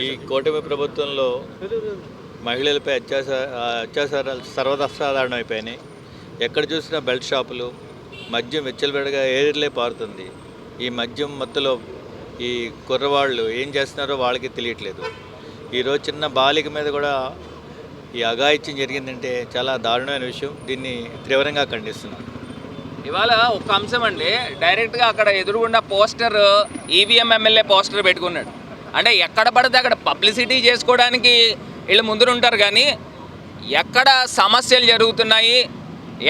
ఈ కూటమి ప్రభుత్వంలో మహిళలపై అత్యాచారాలు సర్వసాధారణం అయిపోయినాయి. ఎక్కడ చూసినా బెల్ట్ షాపులు, మద్యం విచ్చలవిడిగా ఏరిలే పారుతుంది. ఈ మద్యం మత్తులో ఈ కుర్రవాళ్ళు ఏం చేస్తున్నారో వాళ్ళకి తెలియట్లేదు. ఈరోజు చిన్న బాలిక మీద కూడా ఈ అఘాయిత్యం జరిగిందంటే చాలా దారుణమైన విషయం. దీన్ని తీవ్రంగా ఖండిస్తున్నాం. ఇవాళ ఒక అంశం అండి, డైరెక్ట్గా అక్కడ ఎదురుగుండా పోస్టర్ ఈవీఎం ఎమ్మెల్యే పోస్టర్ పెట్టుకున్నాడు. అంటే ఎక్కడ పడితే అక్కడ పబ్లిసిటీ చేసుకోవడానికి వీళ్ళు ముందుంటారు, కానీ ఎక్కడ సమస్యలు జరుగుతున్నాయి,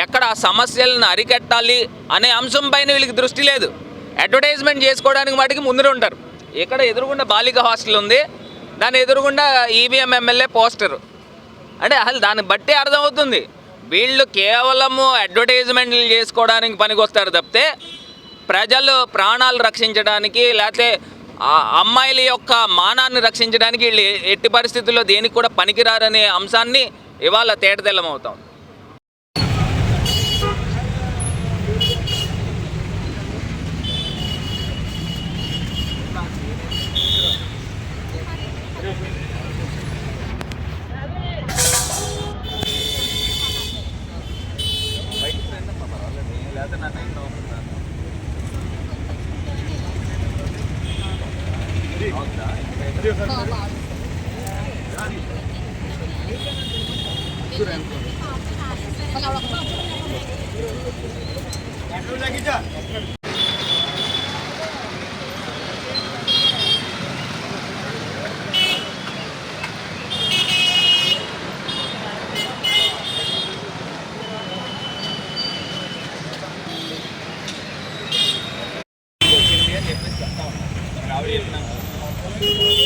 ఎక్కడ ఆ సమస్యలను అరికట్టాలి అనే అంశం పైన వీళ్ళకి దృష్టి లేదు. అడ్వర్టైజ్మెంట్ చేసుకోవడానికి వాటికి ముందుంటారు. ఇక్కడ ఎదురుగుండా బాలిక హాస్టల్ ఉంది, దాని ఎదురుగుండా ఈవీఎం ఎమ్మెల్యే పోస్టర్. అంటే అసలు దాన్ని బట్టి అర్థమవుతుంది వీళ్ళు కేవలము అడ్వర్టైజ్మెంట్లు చేసుకోవడానికి పనికొస్తారు తప్పితే ప్రజలు ప్రాణాలు రక్షించడానికి లేకపోతే అమ్మాయిల యొక్క మానాన్ని రక్షించడానికి వీళ్ళు ఎట్టి పరిస్థితుల్లో దేనికి కూడా పనికిరారనే అంశాన్ని ఇవాళ తేటతెల్లమవుతాం.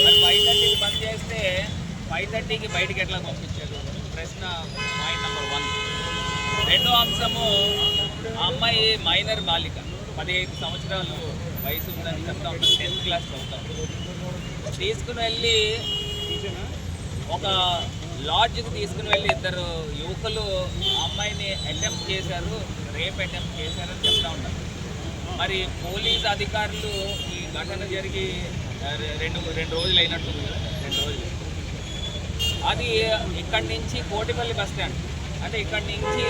మరి 5:30కి బంద్ చేస్తే 5:30కి బయటికి ఎట్లా పంపించారు? ప్రశ్న పాయింట్ నెంబర్ 1. రెండో అంశము, ఆ అమ్మాయి మైనర్ బాలిక, 15 సంవత్సరాలు వయసు ఉందని చెప్తా ఉంటాం, 10th క్లాస్ చదువుతాం. తీసుకుని వెళ్ళి ఒక లాడ్జ్కి తీసుకుని వెళ్ళి ఇద్దరు యువకులు ఆ అమ్మాయిని అటెంప్ట్ చేశారు, రేప్ అటెంప్ట్ చేశారని చెప్తా ఉంటారు. మరి పోలీస్ అధికారులు ఈ ఘటన జరిగి రెండు రోజులు అయినట్టుంది కదా, 2 రోజులు. అది ఇక్కడి నుంచి కోటిపల్లి బస్ స్టాండ్, అంటే ఇక్కడి నుంచి